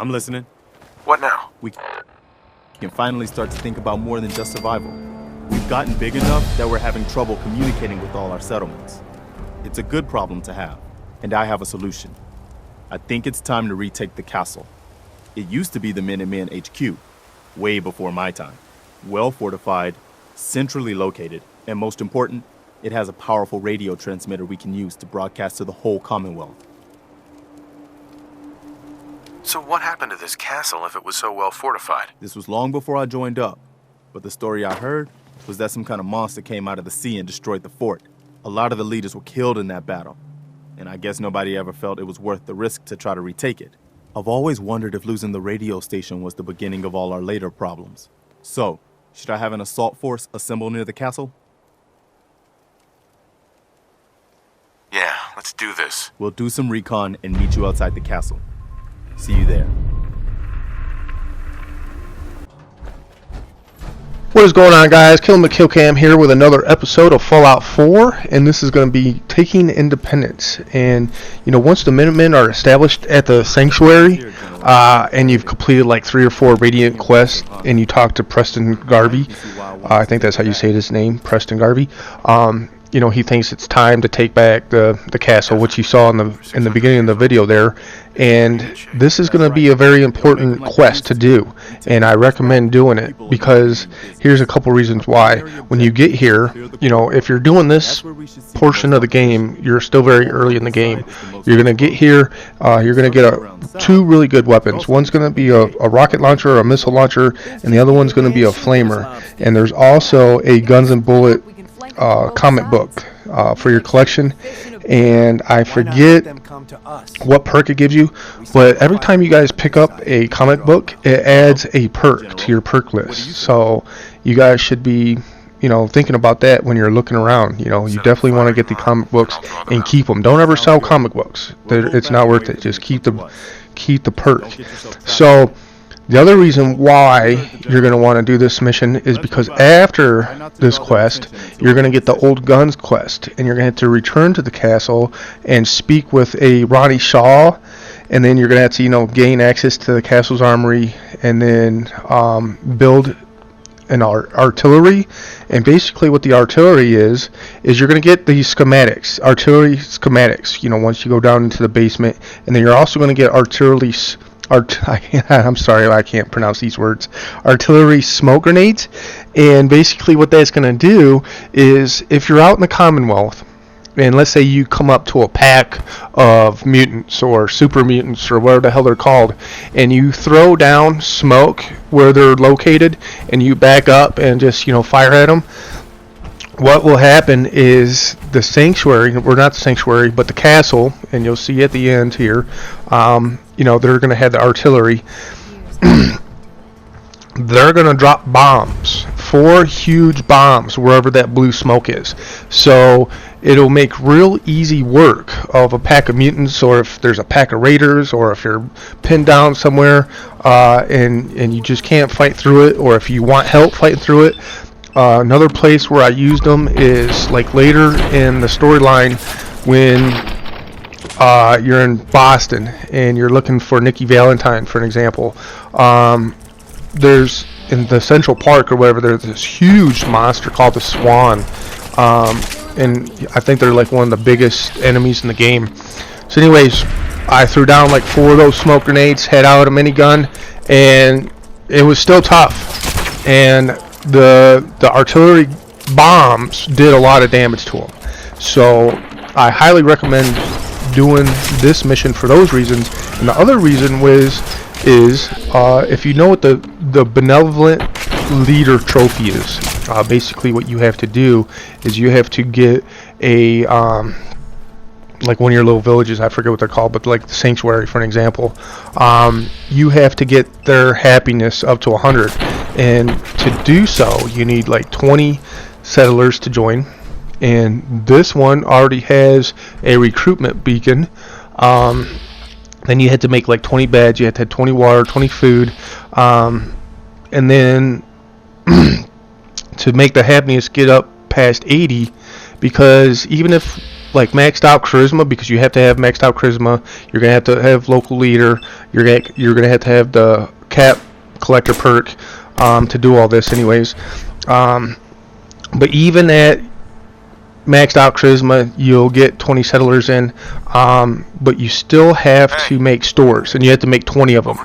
I'm listening. What now? We can finally start to think about more than just survival. We've gotten big enough that we're having trouble communicating with all our settlements. It's a good problem to have, and I have a solution. I think it's time to retake the castle. It used to be the Minutemen HQ, way before my time. Well fortified, centrally located, and most important, it has a powerful radio transmitter we can use to broadcast to the whole Commonwealth. So what happened to this castle if it was so well fortified? This was long before I joined up, but the story I heard was that some kind of monster came out of the sea and destroyed the fort. A lot of the leaders were killed in that battle, and I guess nobody ever felt it was worth the risk to try to retake it. I've always wondered if losing the radio station was the beginning of all our later problems. So, should I have an assault force assemble near the castle? Yeah, let's do this. We'll do some recon and meet you outside the castle. See you there. What is going on, guys? Killamckillcam here with another episode of Fallout 4, and this is going to be taking independence. And you know, once the Minutemen are established at the sanctuary, and you've completed like 3 or 4 Radiant quests, and you talk to Preston Garvey, I think that's how you say his name, Preston Garvey. You know, he thinks it's time to take back the castle, which you saw in the beginning of the video there. And this is going to be a very important quest to do, and I recommend doing it because here's a couple reasons why. When you get here, you know, if you're doing this portion of the game, you're still very early in the game. You're going to get here, you're going to get 2 really good weapons. One's going to be a rocket launcher or a missile launcher, and the other one's going to be a flamer. And there's also a guns and bullet comic book for your collection, and I forget what perk it gives you, but every time you guys pick up a comic book, it adds a perk to your perk list. So you guys should be, you know, thinking about that when you're looking around. You know, you definitely want to get the comic books and keep them. Don't ever sell comic books. It's not worth it. Just keep the perk. So the other reason why you're going to want to do this mission is because after this quest, you're going to get the Old Guns quest, and you're going to have to return to the castle and speak with a Ronnie Shaw, and then you're going to have to, you know, gain access to the castle's armory, and then build an artillery. And basically what the artillery is you're going to get these schematics, artillery schematics, you know, once you go down into the basement, and then you're also going to get I'm sorry, I can't pronounce these words. Artillery smoke grenades. And basically what that's going to do is, if you're out in the Commonwealth, and let's say you come up to a pack of mutants or super mutants or whatever the hell they're called, and you throw down smoke where they're located, and you back up and just, you know, fire at them, what will happen is the sanctuary, or not the sanctuary, but the castle, and you'll see at the end here, you know, they're going to have the artillery. They're going to drop bombs, 4 huge bombs, wherever that blue smoke is. So it'll make real easy work of a pack of mutants, or if there's a pack of raiders, or if you're pinned down somewhere, and you just can't fight through it, or if you want help fighting through it. Another place where I used them is like later in the storyline when you're in Boston and you're looking for Nikki Valentine, for an example. There's in the Central Park or whatever, there's this huge monster called the Swan, and I think they're like one of the biggest enemies in the game. So anyways, I threw down like 4 of those smoke grenades, had out a minigun, and it was still tough. And the artillery bombs did a lot of damage to them. So I highly recommend doing this mission for those reasons. And the other reason is if you know what the benevolent leader trophy is, basically what you have to do is you have to get a like one of your little villages, I forget what they're called, but like the sanctuary, for an example, you have to get their happiness up to 100, and to do so you need like 20 settlers to join, and this one already has a recruitment beacon. Then you had to make like 20 beds, you had to have 20 water, 20 food, and then to make the happiness get up past 80, because even if like maxed out charisma, because you have to have maxed out charisma. You're gonna have to have local leader. You're gonna have to have the cap collector perk to do all this, anyways. But even at maxed out charisma, you'll get 20 settlers in, but you still have to make stores, and you have to make 20 of them,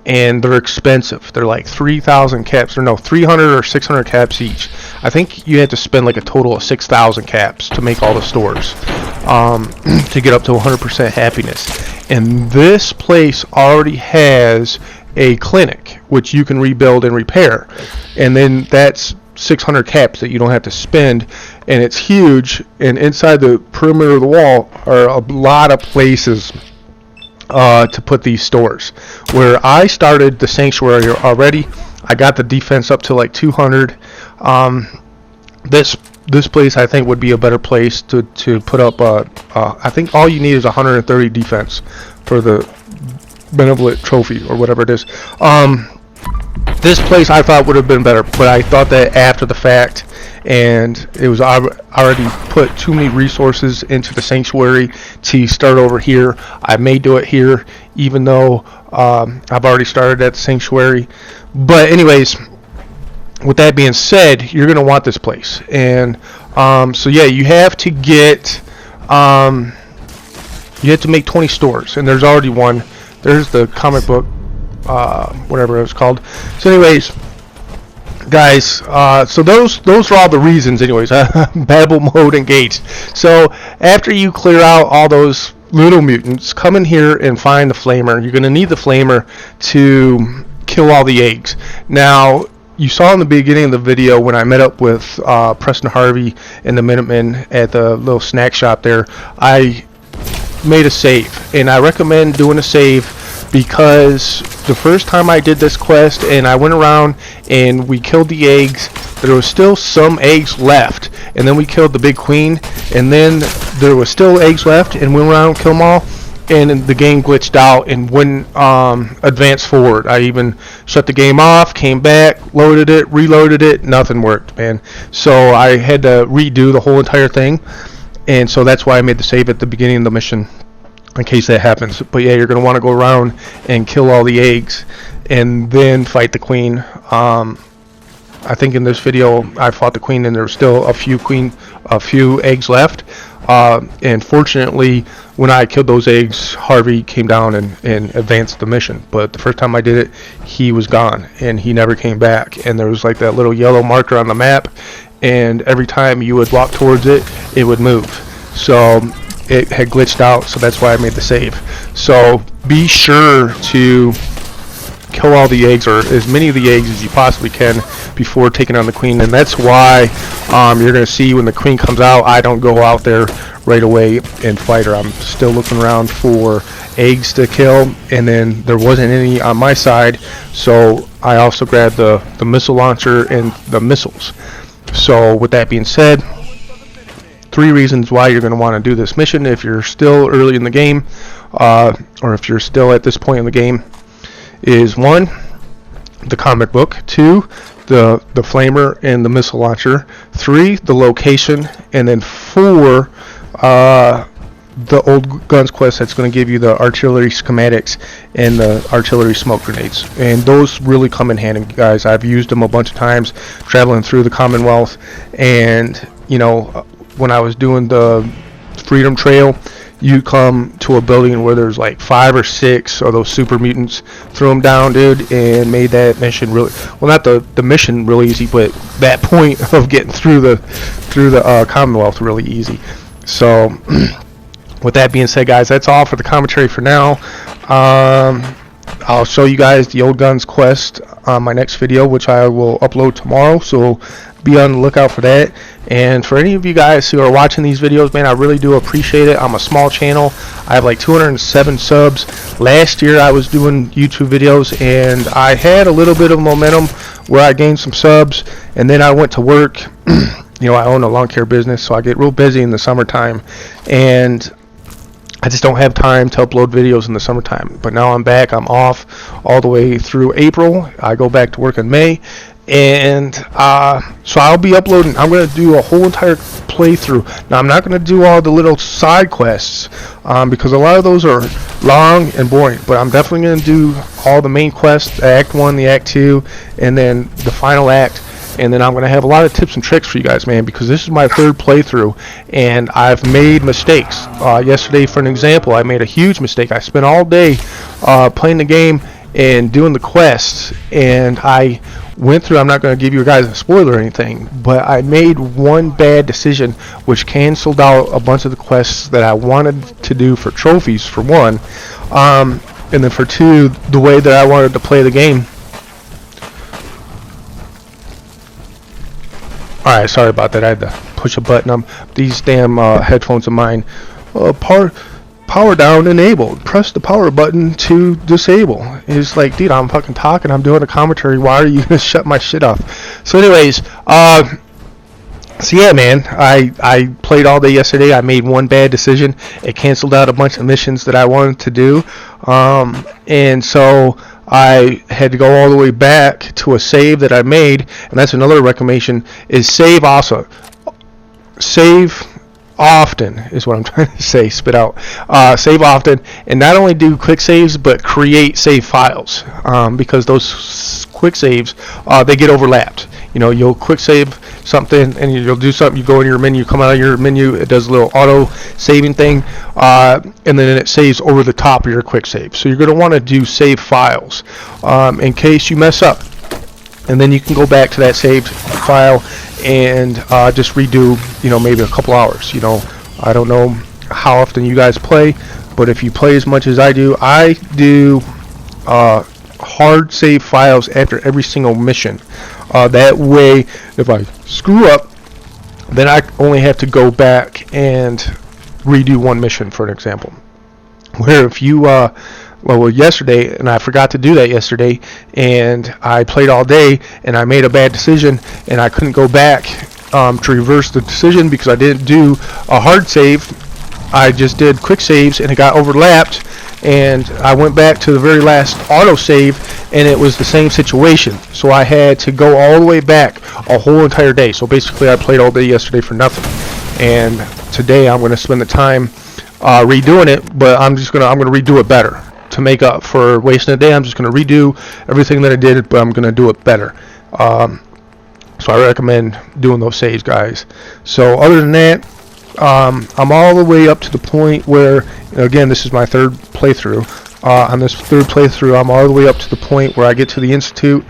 and they're expensive. They're like 3,000 caps, or no, 300 or 600 caps each. I think you have to spend like a total of 6,000 caps to make all the stores, to get up to 100% happiness. And this place already has a clinic, which you can rebuild and repair, and then that's 600 caps that you don't have to spend, and it's huge. And inside the perimeter of the wall are a lot of places to put these stores. Where I started the sanctuary already, I got the defense up to like 200. This place I think would be a better place to put up. I think all you need is 130 defense for the benevolent trophy or whatever it is. This place I thought would have been better, but I thought that after the fact, and it was already put too many resources into the sanctuary to start over here. I may do it here, even though I've already started at the sanctuary. But anyways, with that being said, you're gonna want this place, and so yeah, you have to get you have to make 20 stores, and there's already one. There's the comic book. Whatever it was called. So anyways, guys, so those are all the reasons. Anyways, battle mode engaged. So after you clear out all those little mutants, come in here and find the flamer. You're going to need the flamer to kill all the eggs. Now, you saw in the beginning of the video when I met up with Preston Harvey and the Minutemen at the little snack shop there, I made a save, and I recommend doing a save because the first time I did this quest and I went around and we killed the eggs, there was still some eggs left, and then we killed the big queen, and then there was still eggs left, and went around and killed them all, and the game glitched out and wouldn't advance forward. I even shut the game off, came back, loaded it, reloaded it, nothing worked, man. So I had to redo the whole entire thing, and so that's why I made the save at the beginning of the mission, in case that happens. But yeah, you're going to want to go around and kill all the eggs and then fight the queen. I think in this video I fought the queen and there was still a few eggs left. And fortunately, when I killed those eggs, Harvey came down and advanced the mission. But the first time I did it, he was gone and he never came back. And there was like that little yellow marker on the map, and every time you would walk towards it, it would move. So it had glitched out, so that's why I made the save. So be sure to kill all the eggs, or as many of the eggs as you possibly can, before taking on the queen. And that's why you're going to see when the queen comes out, I don't go out there right away and fight her. I'm still looking around for eggs to kill, and then there wasn't any on my side, so I also grabbed the missile launcher and the missiles. So with that being said, 3 reasons why you're going to want to do this mission if you're still early in the game, or if you're still at this point in the game, is 1, the comic book, 2, the flamer and the missile launcher, 3, the location, and then 4, the old guns quest that's going to give you the artillery schematics and the artillery smoke grenades. And those really come in handy, guys. I've used them a bunch of times traveling through the Commonwealth, and you know, when I was doing the Freedom Trail, you come to a building where there's like 5 or 6 of those super mutants, threw them down, dude, and made that mission really, well, not the mission really easy, but that point of getting through the Commonwealth really easy. So with that being said, guys, that's all for the commentary for now. I'll show you guys the old guns quest on my next video, which I will upload tomorrow, so be on the lookout for that. And for any of you guys who are watching these videos, man, I really do appreciate it. I'm a small channel. I have like 207 subs. Last year I was doing YouTube videos and I had a little bit of momentum where I gained some subs, and then I went to work. You know, I own a lawn care business, so I get real busy in the summertime, and I just don't have time to upload videos in the summertime. But now I'm back. I'm off all the way through April. I go back to work in May, And so I'll be uploading. I'm going to do a whole entire playthrough. Now I'm not going to do all the little side quests because a lot of those are long and boring, but I'm definitely going to do all the main quests, the Act 1, the Act 2, and then the final act. And then I'm going to have a lot of tips and tricks for you guys, man, because this is my third playthrough, and I've made mistakes. Yesterday, for an example, I made a huge mistake. I spent all day playing the game and doing the quests, and I went through, I'm not going to give you guys a spoiler or anything, but I made one bad decision which canceled out a bunch of the quests that I wanted to do for trophies, for one, and then for two, the way that I wanted to play the game. Alright, sorry about that. I had to push a button. These damn headphones of mine. Power down enabled. Press the power button to disable. It's like, dude, I'm fucking talking. I'm doing a commentary. Why are you gonna shut my shit off? So anyways, so yeah, man, I played all day yesterday. I made one bad decision. It canceled out a bunch of missions that I wanted to do. And so I had to go all the way back to a save that I made, and that's another recommendation, is save also. Save often is what I'm trying to say, spit out. Save often, and not only do quick saves, but create save files, because those quick saves, they get overlapped. You know, you'll quick save something, and you'll do something, you go in your menu, come out of your menu, it does a little auto saving thing, and then it saves over the top of your quick save. So you're going to want to do save files in case you mess up, and then you can go back to that saved file and just redo, you know, maybe a couple hours. You know, I don't know how often you guys play, but if you play as much as I do hard save files after every single mission. That way, if I screw up, then I only have to go back and redo one mission, for an example. Where if you, well, yesterday, and I forgot to do that yesterday, and I played all day, and I made a bad decision, and I couldn't go back to reverse the decision because I didn't do a hard save. I just did quick saves, and it got overlapped, and I went back to the very last autosave, and it was the same situation. So I had to go all the way back a whole entire day. So basically I played all day yesterday for nothing, and today I'm going to spend the time redoing it, but I'm going to redo it better to make up for wasting a day. I'm just going to redo everything that I did, but I'm going to do it better. So I recommend doing those saves, guys. So other than that, I'm all the way up to the point where, again, this is my third playthrough. On this third playthrough, I'm all the way up to the point where I get to the Institute,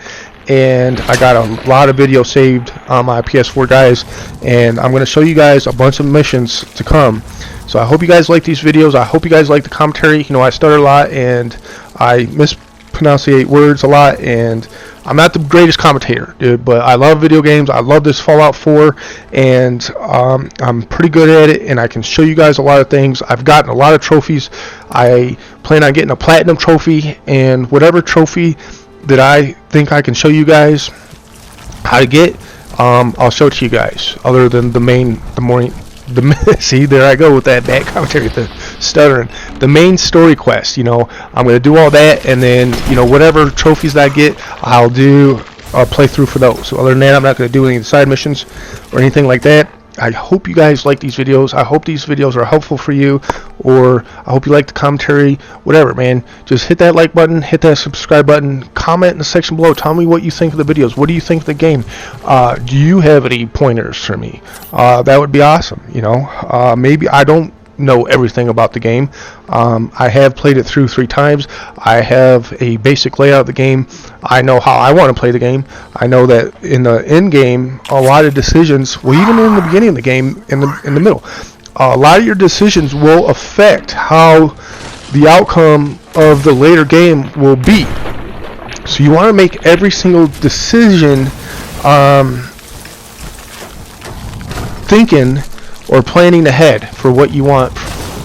and I got a lot of videos saved on my PS4, guys, and I'm going to show you guys a bunch of missions to come. So I hope you guys like these videos. I hope you guy like the commentary. You know, I stutter a lot, and I mispronunciate words a lot, and I'm not the greatest commentator, dude, but I love video games. I love this Fallout 4, and I'm pretty good at it, and I can show you guys a lot of things. I've gotten a lot of trophies. I plan on getting a platinum trophy, and whatever trophy that I think I can show you guys how to get, I'll show it to you guys, other than see, there I go with that bad commentary, the stuttering. The main story quest, you know, I'm going to do all that, and then, you know, whatever trophies that I get, I'll do a playthrough for those. So other than that, I'm not going to do any side missions or anything like that. I hope you guys like these videos. I hope these videos are helpful for you, or I hope you like the commentary, whatever, man. Just hit that like button, hit that subscribe button, comment in the section below. Tell me what you think of the videos. What do you think of the game? Do you have any pointers for me? That would be awesome, you know. Maybe I don't know everything about the game. I have played it through 3 times. I have a basic layout of the game. I know how I want to play the game. I know that in the end game, a lot of decisions, well, even in the beginning of the game, in the middle, a lot of your decisions will affect how the outcome of the later game will be. So you want to make every single decision thinking or planning ahead for what you want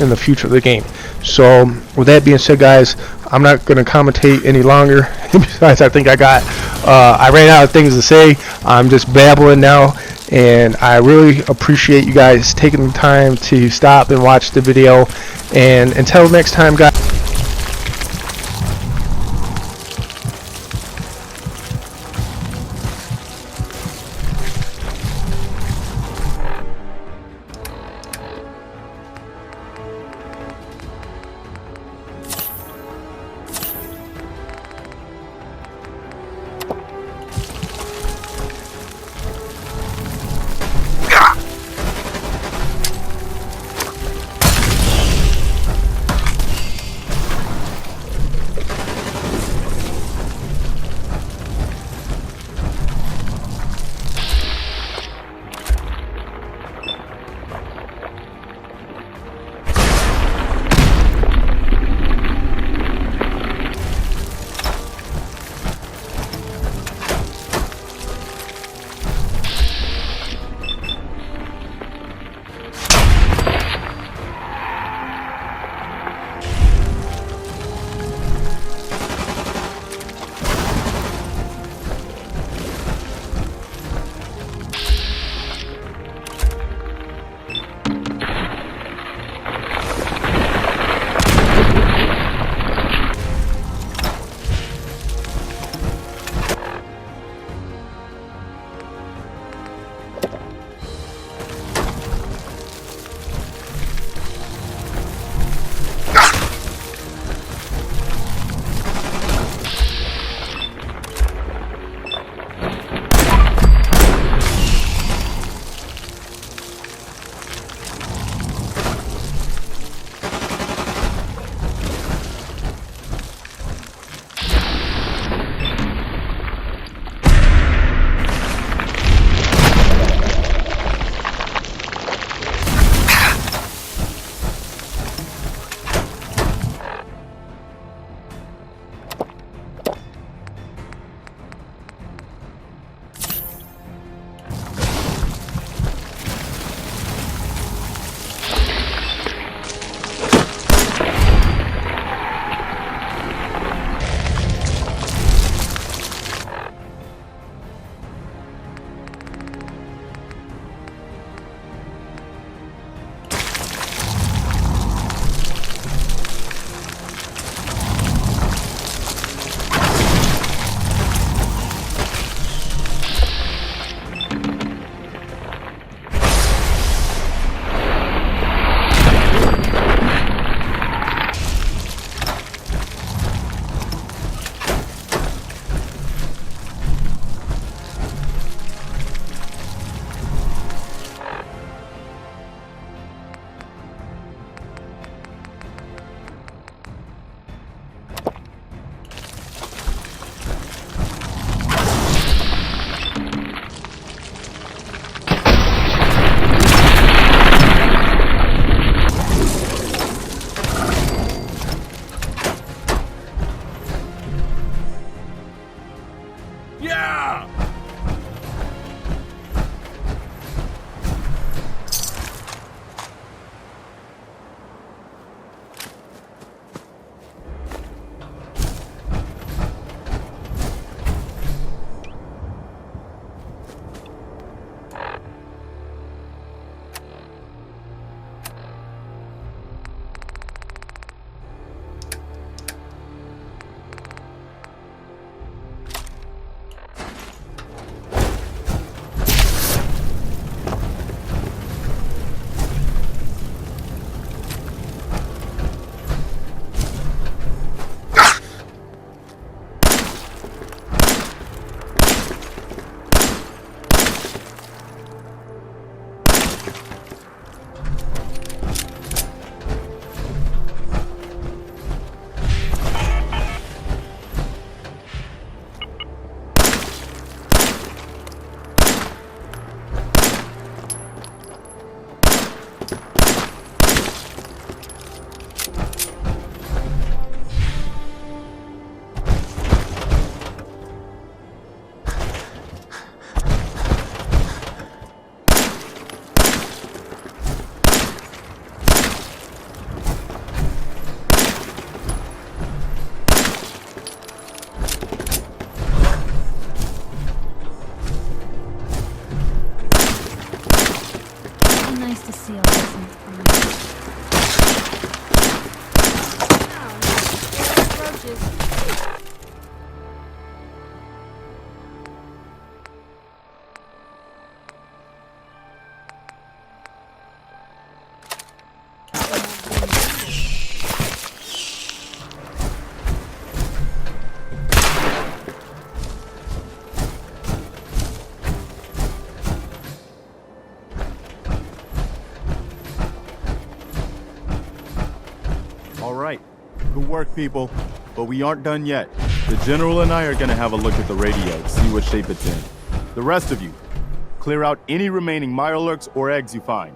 in the future of the game. So with that being said, guys, I'm not going to commentate any longer. Besides, I think I ran out of things to say. I'm just babbling now, and I really appreciate you guys taking the time to stop and watch the video. And until next time, guys. Yeah! Nice to see all this in roaches. All right. Good work, people. But we aren't done yet. The General and I are gonna have a look at the radio to see what shape it's in. The rest of you, clear out any remaining Mirelurks or eggs you find.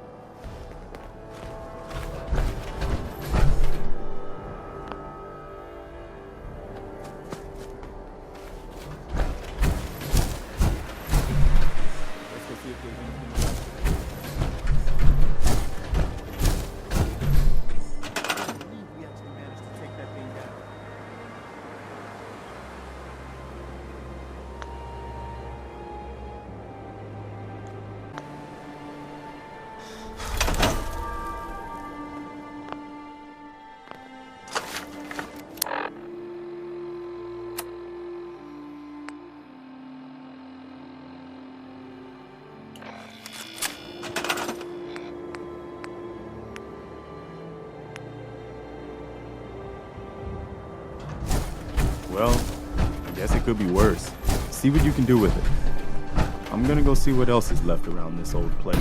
Well, I guess it could be worse. See what you can do with it. I'm gonna go see what else is left around this old place.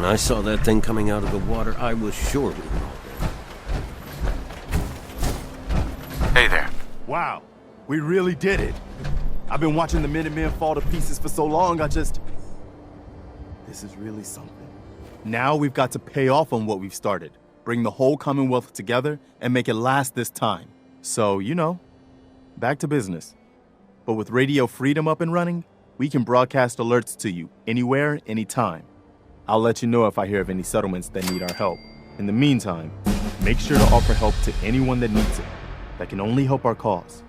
When I saw that thing coming out of the water, I was sure we were all dead. Hey there. Wow, we really did it. I've been watching the Minutemen fall to pieces for so long, this is really something. Now we've got to pay off on what we've started, bring the whole Commonwealth together, and make it last this time. So, back to business. But with Radio Freedom up and running, we can broadcast alerts to you anywhere, anytime. I'll let you know if I hear of any settlements that need our help. In the meantime, make sure to offer help to anyone that needs it. That can only help our cause.